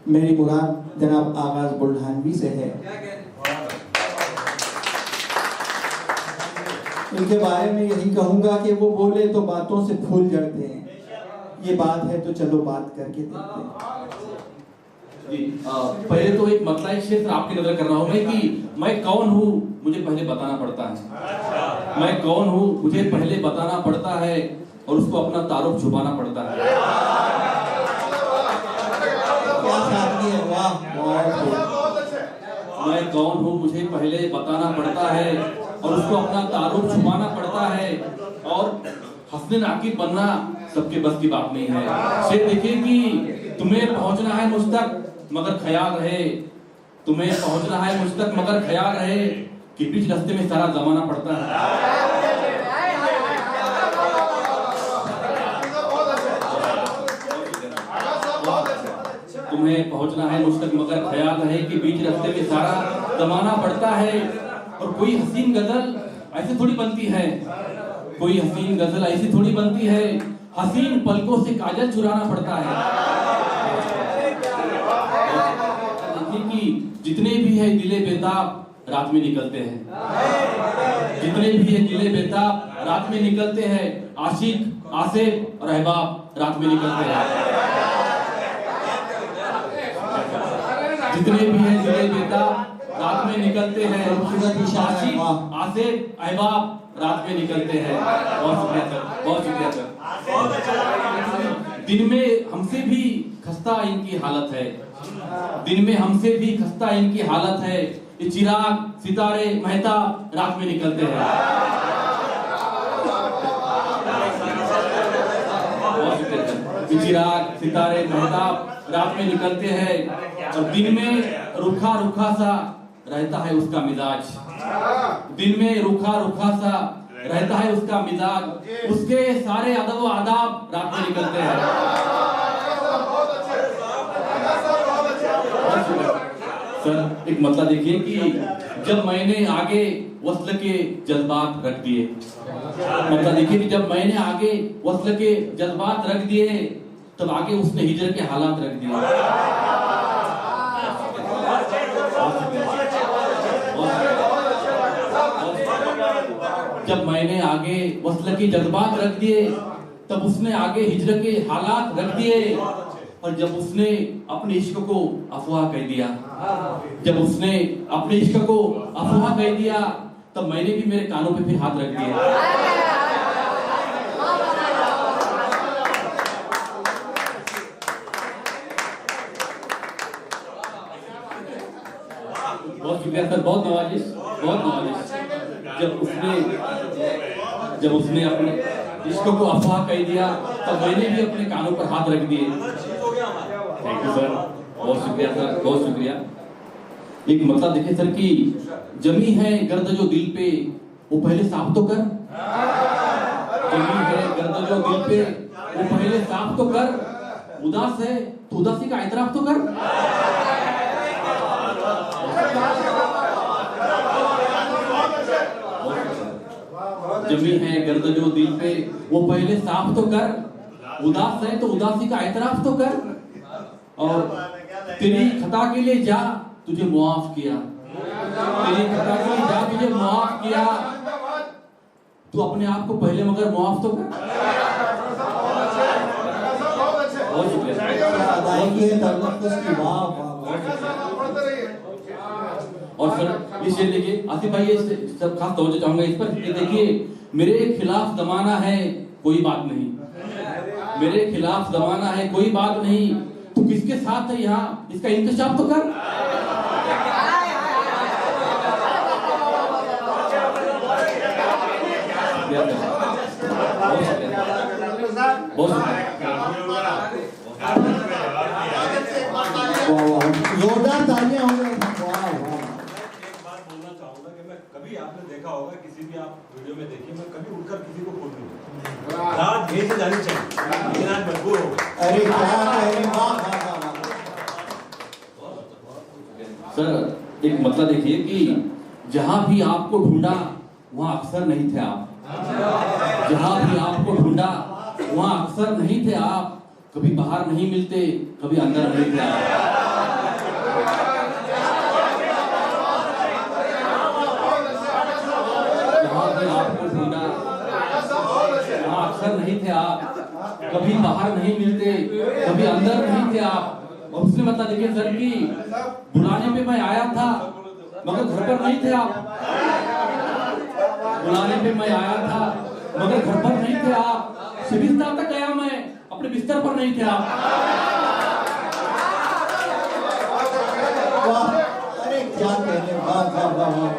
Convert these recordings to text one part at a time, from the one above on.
मेरी मुराद जनाब आगाज बुल्ढानवी से है। इनके बारे में यही कहूंगा कि वो बोले तो बातों से फूल जड़ते हैं। ये बात है तो चलो बात करके देखते हैं। पहले तो एक मतला क्षेत्र आपकी नजर कर रहा हूं मैं कि मैं कौन हूँ मुझे पहले बताना पड़ता है। मैं कौन हूँ मुझे पहले बताना पड़ता है और उसको अपना तारुफ छुपाना पड़ता है। मैं कौन हूँ मुझे पहले बताना पड़ता है और उसको अपना तारुफ छुपाना पड़ता है। और हस्ने नाकिब बनना सबके बस की बात नहीं है। शेर देखिए कि तुम्हें पहुंचना है मुझ तक मगर ख्याल रहे, तुम्हें पहुंचना है मुझ तक मगर ख्याल रहे कि बीच रास्ते में सारा जमाना पड़ता है। तुम्हें पहुंचना है मुझ तक मगर ख्याल रहे कि बीच रास्ते में सारा जमाना पड़ता है। और कोई हसीन गजल ऐसे थोड़ी बनती है, कोई हसीन गजल ऐसी थोड़ी बनती है, हसीन पलकों से काजल चुराना पड़ता है। देखिए कि जितने भी है दिले बेताब रात में निकलते हैं, जितने भी है दिले बेताब रात में निकलते हैं। आशिक आसिफ और अहबाब रात में निकलते हैं। जितने भी है दिले बेताब रात में निकलते हैं। आशिक आसिफ अहबाब रात में निकलते हैं। बहुत शुक्रिया सर, बहुत शुक्रिया सर। दिन में हमसे भी खस्ता इनकी हालत है, दिन में हमसे भी खस्ता इनकी हालत है। ये चिराग सितारे मेहताब रात में निकलते हैं। बहुत शुक्रिया सर। ये चिराग सितारे मेहताब रात में निकलते हैं और दिन में रूखा रूखा सा रहता है उसका मिजाज। दिन में रूखा रूखा सा रहता है उसका मिजाज, उसके सारे अदब व आदाब रात में निकलते हैं। सर एक मतलब देखिए कि जब मैंने आगे वस्ल के जज्बात रख दिए, मतलब देखिए कि जब मैंने आगे वस्ल के जज्बात रख दिए तब आगे उसने हिजर के हालात रख दिए। जब मैंने आगे वस्ल के जज्बात रख दिए तब उसने आगे हिजर के हालात रख दिए। और जब उसने अपने इश्क को अफवाह कह दिया, जब उसने अपने इश्क को अफवाह कह दिया तब मैंने भी मेरे कानों पे फिर हाथ रख दिया। बहुत शुक्रिया सर, बहुत नवाजिश, बहुत नवाजिश। जब उसने अपने इश्क को अफवाह कह दिया तब मैंने भी अपने कानों पर हाथ रख दिए। थैंक यू सर, बहुत शुक्रिया सर, बहुत शुक्रिया। एक मतलब देखिए सर कि जमी है गर्द जो दिल पे वो पहले साफ तो कर, जमी है गर्द जो दिल पे वो पहले साफ तो कर। उदास है तो उदासी का एतराफ तो कर। जमी है गर्द जो दिल पे वो पहले साफ तो कर। उदास है तो उदासी का एतराफ तो कर। और तेरी खता के लिए जा तुझे मुआफ किया, तेरी खता के लिए जा तुझे मुआफ किया। तू अपने आप को पहले मगर मुआफ तो कर। बहुत और सर इस देखिए आसिफ भाई ये सब खास तवज्जो चाहूंगा इस पर। ये देखिए मेरे खिलाफ जमाना है कोई बात नहीं, मेरे खिलाफ जमाना है कोई बात नहीं। तू किसके साथ है यहाँ इसका इंतजाम तो कर। जोरदार तालियां हो गई। कभी आपने देखा होगा किसी भी आप वीडियो में देखिए, मैं कभी उठकर किसी को खोल नहीं रात यहीं से जानी चाहिए, लेकिन आज मजबूर हो गए। अरे क्या सर एक मतलब देखिए कि जहां भी आपको ढूंढा वहां अक्सर नहीं थे आप, जहां भी आपको ढूंढा वहां अक्सर नहीं थे आप। कभी बाहर नहीं मिलते, कभी अंदर नहीं थे आप। नहीं थे आप, कभी बाहर नहीं मिलते, कभी अंदर नहीं थे आप। और उसने मतलब देखिए सर कि बुलाने पे मैं आया था मगर घर पर नहीं थे आप, बुलाने पे मैं आया था मगर घर पर नहीं थे आप, शिविस्ता तक गया मैं अपने बिस्तर पर नहीं थे आप। वाह, अरे क्या कहने, वाह वाह वाह वाह।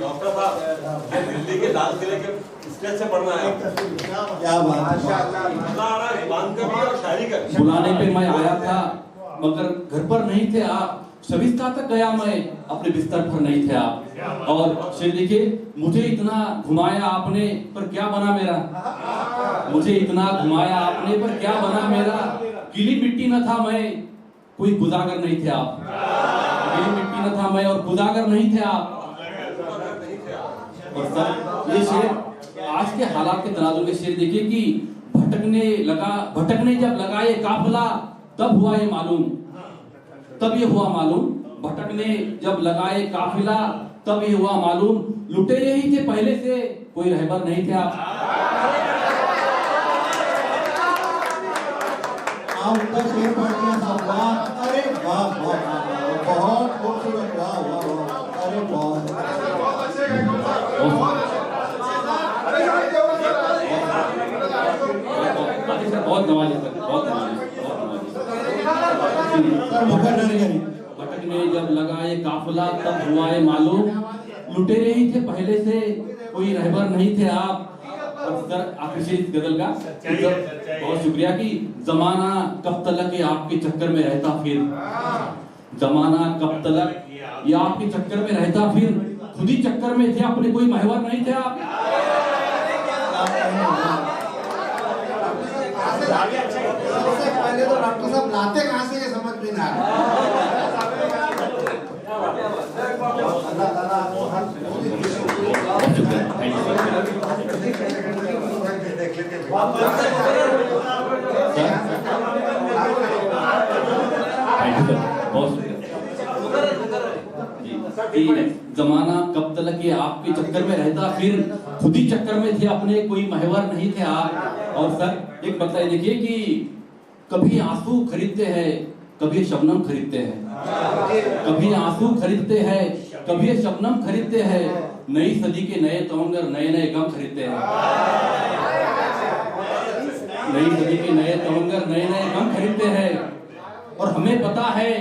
डॉक्टर साहब दिल्ली के लाल किले के स्टेज से पढ़ना है, क्या बात है, बांध कर भी और शायरी कर। बुलाने पे मैं आया था मगर घर पर नहीं थे आप, शविस्ता तक गया मैं अपने बिस्तर पर नहीं थे आप। और शेर देखिए, मुझे इतना घुमाया आपने पर क्या बना मेरा, मुझे इतना घुमाया आपने पर क्या बना मेरा, गीली मिट्टी न था मैं, कोई बुदागर नहीं थे आप, गीली मिट्टी न था मैं और बुदागर नहीं थे आप। और सर ये शेर आज के हालात के तनाजुर के शेर देखिए कि भटकने जब लगा ये काफिला तब हुआ ये मालूम, तब ये हुआ मालूम, भटकने जब लगा ये काफिला तब ये हुआ मालूम, लुटेरे ही थे पहले से कोई रहबर नहीं थे आप। उनका शेर पढ़ दिया साहब, वाह, अरे वाह वाह वाह, बहुत खूबसूरत, वाह वाह वाह, अरे बहुत बहुत नवाजी सर, बहुत नवाजी। भटकने जब लगा ये काफिला तब हुआ ये मालूम, लुटेरे ही थे पहले से कोई रहबर नहीं थे आप। और सर आखिरी इस गजल का बहुत शुक्रिया कि जमाना कब तलक ये आपके चक्कर में रहता फिर, जमाना कब तलक ये आपके चक्कर में रहता फिर, खुद ही चक्कर में थे अपने कोई महवर नहीं थे आप। सबसे पहले तो डॉक्टर साहब लाते कहाँ से ये समझ में ना जमाना कब तलक ये आपके चक्कर में रहता फिर, खुद ही चक्कर में थे अपने कोई महवर नहीं थे आप। और सर एक बताइए देखिए कि कभी आंसू खरीदते हैं कभी शबनम खरीदते हैं, कभी आंसू खरीदते हैं कभी शबनम खरीदते हैं, नई सदी के नए तमंगर नए नए गम खरीदते हैं, नई सदी के नए तमंगर नए नए गम खरीदते हैं। और हमें पता है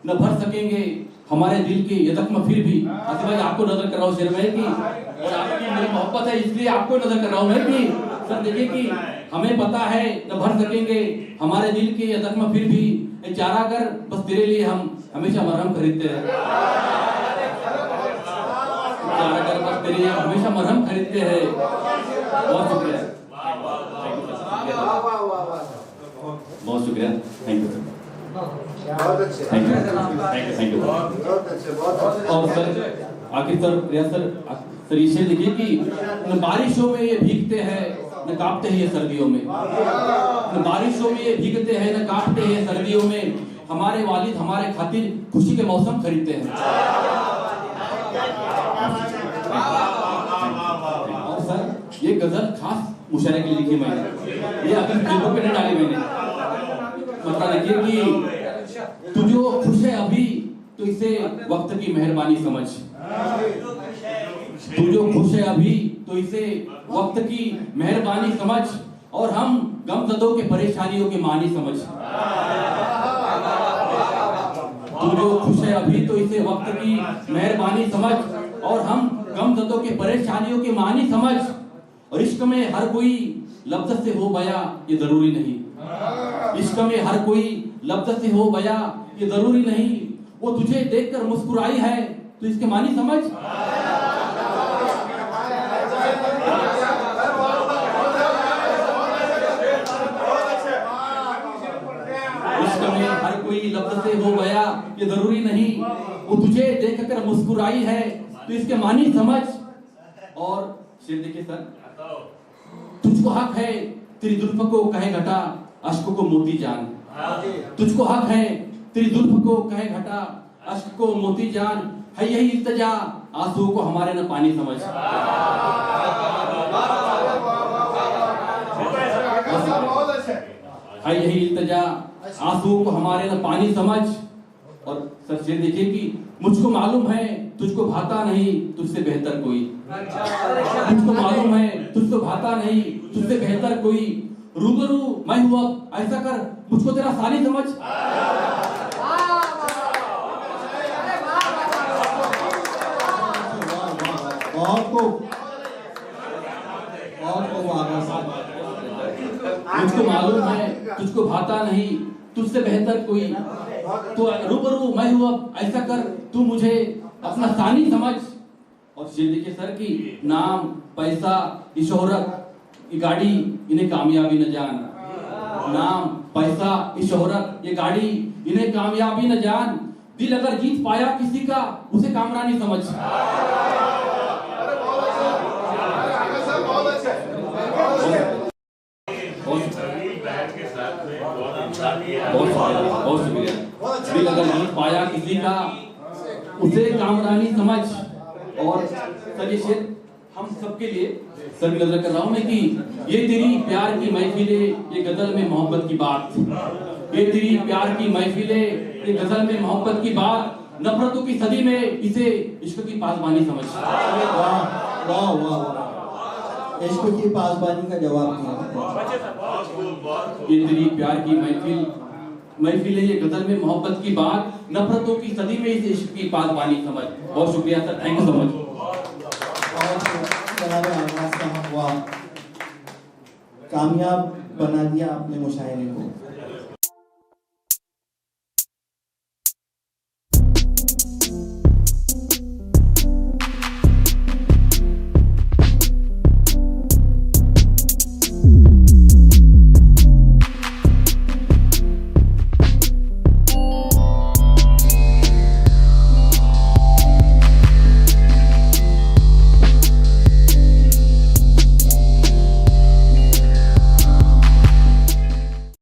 न भर सकेंगे हमारे दिल के ये जख्म फिर भी। आसिफ भाई आपको नजर कर रहा हूँ शेर में कि, और आपकी मेरी मोहब्बत है इसलिए आपको नजर कर रहा हूँ मैं कि सर देखिए कि हमें पता है न भर सकेंगे हमारे दिल के ये जख्म फिर भी, चारा कर बस तेरे लिए हम हमेशा मरहम खरीदते हैं, चारा कर बस तेरे लिए हमेशा मरहम खरीदते हैं। बहुत शुक्रिया, बहुत शुक्रिया, थैंक यू, बहुत अच्छे, थैंक यू, थैंक यू। बहुत अच्छे, बहुत अच्छे। और सर आखिर सर रियाज सर इसे देखिए कि न बारिशों में ये भीगते हैं न कांपते हैं ये सर्दियों में, न बारिशों में ये भीगते हैं न कांपते हैं ये सर्दियों में, हमारे वालिद हमारे खातिर खुशी के मौसम खरीदते हैं। और सर ये गजल खास मुशायरे के लिए लिखी मैंने, ये अभी फिल्मों पे नहीं डाली मैंने। मतलब देखिए कि तू जो खुश है अभी तो इसे वक्त की मेहरबानी समझ, तू जो खुश है अभी तो इसे वक्त की मेहरबानी समझ, और हम गमज़दों के परेशानियों के मानी समझ। तू जो खुश है अभी तो इसे वक्त की मेहरबानी समझ, और हम गमज़दों के परेशानियों के मानी समझ। और इश्क में हर कोई लफ्ज़ से हो बया ये जरूरी नहीं, इश्क में हर कोई लफ्ज़ से हो बया ये जरूरी नहीं, वो तुझे देखकर मुस्कुराई है तो इसके मानी समझ। इश्क में हर कोई लफ्ज़ से हो गया ये जरूरी नहीं, वो तुझे देखकर मुस्कुराई है तो इसके मानी समझ। और शेर देखिए सर, तुझको हक है तेरी जुल्फ को कहे घटा अश्क को मोती जान। तुझको हक है तेरी जुल्फ को कहे घटा अश्क को मोती जान। है यही इल्तिजा आंसुओं को हमारे न पानी समझ। है यही इल्तिजा आंसुओं को हमारे न पानी समझ। और सर शेर देखिए कि मुझको मालूम है तुझको भाता नहीं तुझसे बेहतर कोई। मुझको मालूम है तुझको भाता नहीं तुझसे बेहतर कोई। रूबरू मैं हूं अब ऐसा कर मुझको तेरा सानी समझ। मुझको मालूम है तुझको भाता नहीं तुझसे बेहतर कोई। तो रूबरू मैं हूं अब ऐसा कर तू मुझे अपना सानी समझ। और शेर देखिए सर की नाम पैसा ये शोहरत ये गाड़ी इन्हें कामयाबी न जान। नाम पैसा ये शोहरत ये गाड़ी इन्हें कामयाबी न जान। दिल अगर जीत पाया किसी का उसे कामरानी समझ। बहुत शुक्रिया। दिल अगर जीत पाया किसी का उसे कामरानी समझ। और सर ये शेर हम सबके लिए सर भी नजर कर रहा हूं मैं कि ये तेरी प्यार की महफिले ये गजल में मोहब्बत की बात। ये तेरी प्यार की महफिले ये गजल में मोहब्बत की बात। नफरतों की सदी में इसे इश्क की पासबानी समझ। वाह वाह वाह, इश्क की पासबानी का जवाब दिया। ये तेरी प्यार की महफिल है ये गजल में मोहब्बत की बात। नफरतों की सदी में इसे इश्क की पासबानी समझ। बहुत शुक्रिया sir, thank you so much. कामयाब बना दिया आपने मुशायरे को।